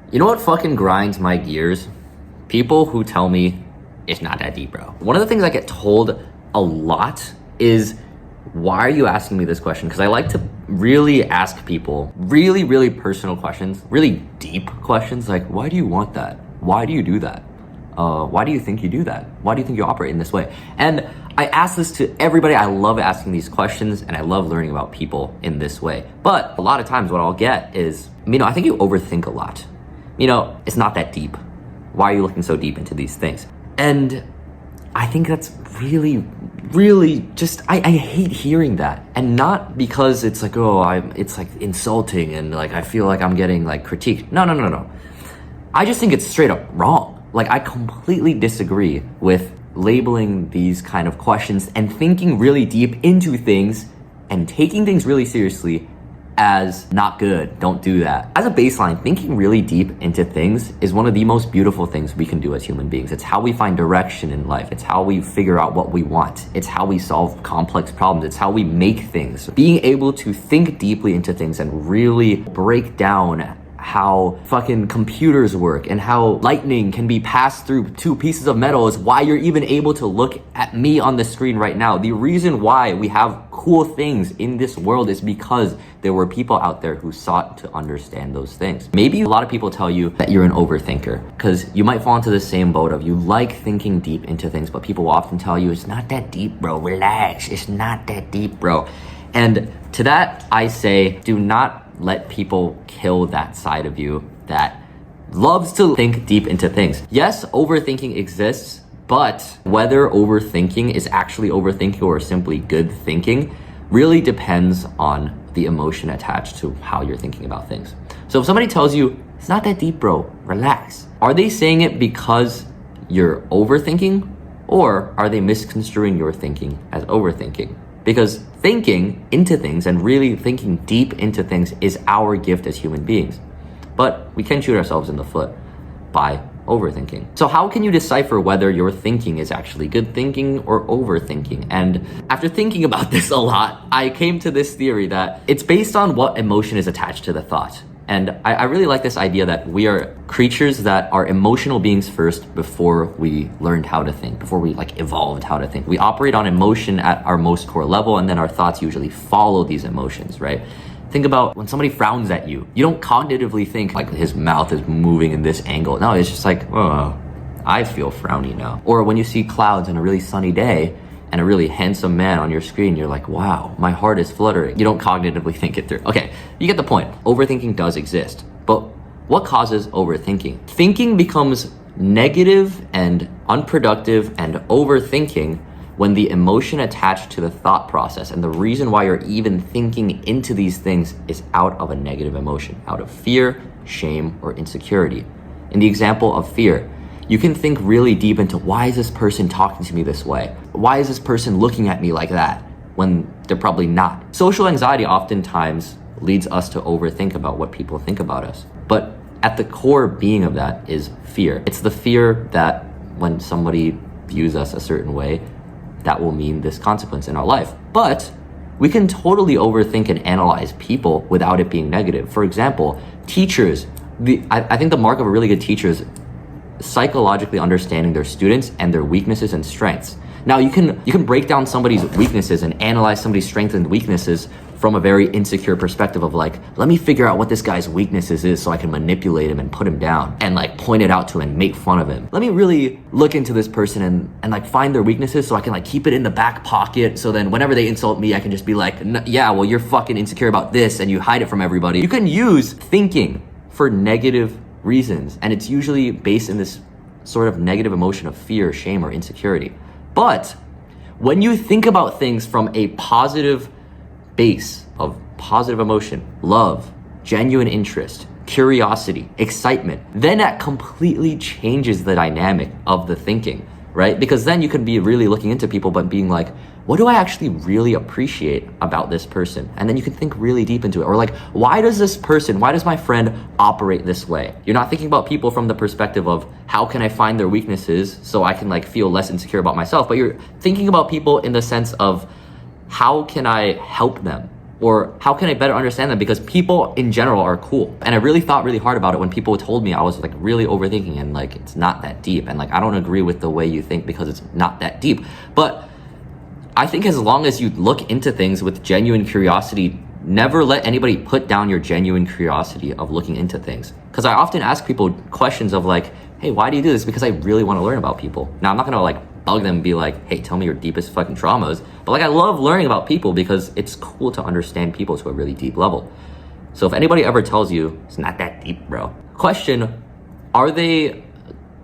You know what fucking grinds my gears? People who tell me it's not that deep, bro. One of the things I get told a lot is, why are you asking me this question? Because I like to really ask people really, really personal questions, really deep questions, like, why do you want that? Why do you do that? Why do you think you do that? Why do you think you operate in this way? And I ask this to everybody. I love asking these questions and I love learning about people in this way. But a lot of times what I'll get is, I think you overthink a lot. It's not that deep. Why are you looking so deep into these things? And I think that's really, really just, I hate hearing that. And not because it's like, it's like insulting and like, I feel like I'm getting like critiqued. No. I just think it's straight up wrong. Like, I completely disagree with labeling these kind of questions and thinking really deep into things and taking things really seriously as not good. Don't do that. As a baseline, thinking really deep into things is one of the most beautiful things we can do as human beings. It's how we find direction in life. It's how we figure out what we want. It's how we solve complex problems. It's how we make things. Being able to think deeply into things and really break down how fucking computers work and how lightning can be passed through two pieces of metal is why you're even able to look at me on the screen right now. The reason why we have cool things in this world is because there were people out there who sought to understand those things. Maybe a lot of people tell you that you're an overthinker because you might fall into the same boat of you like thinking deep into things, but people will often tell you it's not that deep, bro. Relax. It's not that deep, bro. And to that, I say, do not let people kill that side of you that loves to think deep into things. Yes, overthinking exists, but whether overthinking is actually overthinking or simply good thinking really depends on the emotion attached to how you're thinking about things. So if somebody tells you, it's not that deep, bro, relax, are they saying it because you're overthinking, or are they misconstruing your thinking as overthinking? Because thinking into things and really thinking deep into things is our gift as human beings. But we can shoot ourselves in the foot by overthinking. So how can you decipher whether your thinking is actually good thinking or overthinking? And after thinking about this a lot, I came to this theory that it's based on what emotion is attached to the thought. And I really like this idea that we are creatures that are emotional beings first before we learned how to think, before we evolved how to think. We operate on emotion at our most core level, and then our thoughts usually follow these emotions, right? Think about when somebody frowns at you. You don't cognitively think like his mouth is moving in this angle. No, it's just like, oh, I feel frowny now. Or when you see clouds on a really sunny day, and a really handsome man on your screen, you're like, wow, my heart is fluttering. You don't cognitively think it through. Okay, you get the point. Overthinking does exist. But what causes overthinking? Thinking becomes negative and unproductive and overthinking when the emotion attached to the thought process and the reason why you're even thinking into these things is out of a negative emotion, out of fear, shame, or insecurity. In the example of fear, you can think really deep into, why is this person talking to me this way? Why is this person looking at me like that when they're probably not? Social anxiety oftentimes leads us to overthink about what people think about us. But at the core being of that is fear. It's the fear that when somebody views us a certain way, that will mean this consequence in our life. But we can totally overthink and analyze people without it being negative. For example, teachers. I think the mark of a really good teacher is psychologically understanding their students and their weaknesses and strengths. Now you can break down somebody's weaknesses and analyze somebody's strengths and weaknesses from a very insecure perspective of like, let me figure out what this guy's weaknesses is so I can manipulate him and put him down and point it out to him and make fun of him. Let me really look into this person and find their weaknesses so I can keep it in the back pocket, so then whenever they insult me, I can just be like, yeah, well, you're fucking insecure about this and you hide it from everybody. You can use thinking for negative reasons, and it's usually based in this sort of negative emotion of fear, shame, or insecurity. But when you think about things from a positive base of positive emotion, love, genuine interest, curiosity, excitement, then that completely changes the dynamic of the thinking, right? Because then you can be really looking into people but being like, what do I actually really appreciate about this person? And then you can think really deep into it. Or why does my friend operate this way? You're not thinking about people from the perspective of how can I find their weaknesses so I can feel less insecure about myself, but you're thinking about people in the sense of how can I help them? Or how can I better understand them? Because people in general are cool. And I really thought really hard about it when people told me I was like really overthinking and like it's not that deep. And like I don't agree with the way you think because it's not that deep. But I think as long as you look into things with genuine curiosity, never let anybody put down your genuine curiosity of looking into things. Because I often ask people questions of like, hey, why do you do this? Because I really want to learn about people. Now, I'm not going to like bug them and be like, hey, tell me your deepest fucking traumas. But like, I love learning about people because it's cool to understand people to a really deep level. So if anybody ever tells you it's not that deep, bro, question, are they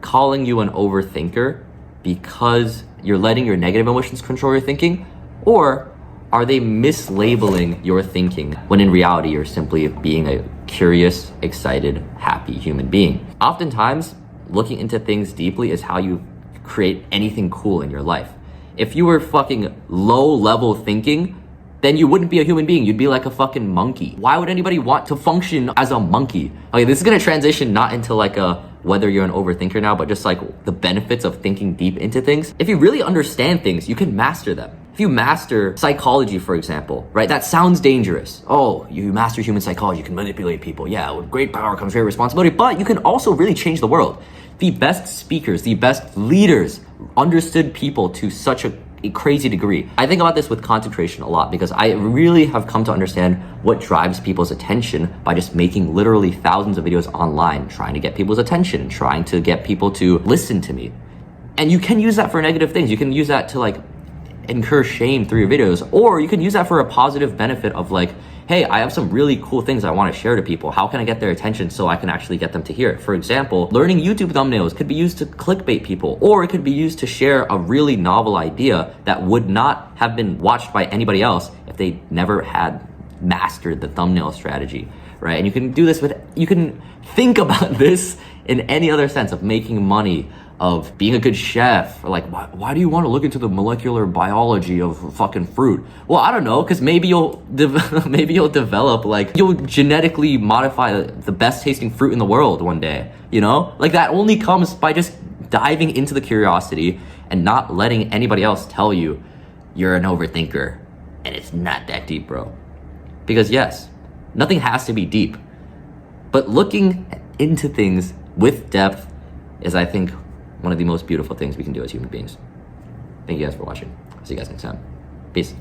calling you an overthinker because you're letting your negative emotions control your thinking? Or are they mislabeling your thinking when in reality you're simply being a curious, excited, happy human being? Oftentimes, looking into things deeply is how you create anything cool in your life. If you were fucking low level thinking, then you wouldn't be a human being. You'd be like a fucking monkey. Why would anybody want to function as a monkey? Okay, this is gonna transition not into like a whether you're an overthinker now, but just like the benefits of thinking deep into things. If you really understand things, you can master them. If you master psychology, for example, right? That sounds dangerous. Oh, you master human psychology, you can manipulate people. Yeah, with great power comes great responsibility, but you can also really change the world. The best speakers, the best leaders understood people to such a crazy degree. I think about this with concentration a lot because I really have come to understand what drives people's attention by just making literally thousands of videos online, trying to get people's attention, trying to get people to listen to me. And you can use that for negative things. You can use that to like incur shame through your videos, or you can use that for a positive benefit of like, hey, I have some really cool things I want to share to people. How can I get their attention so I can actually get them to hear it? For example, learning YouTube thumbnails could be used to clickbait people, or it could be used to share a really novel idea that would not have been watched by anybody else if they never had mastered the thumbnail strategy, right? And you can do this with, you can think about this in any other sense of making money, of being a good chef, or like, why do you want to look into the molecular biology of fucking fruit? Well, I don't know, because maybe you'll develop, like, you'll genetically modify the best tasting fruit in the world one day, you know? Like, that only comes by just diving into the curiosity and not letting anybody else tell you you're an overthinker and it's not that deep, bro. Because yes, nothing has to be deep, but looking into things with depth is, I think, one of the most beautiful things we can do as human beings. Thank you guys for watching. See you guys next time. Peace.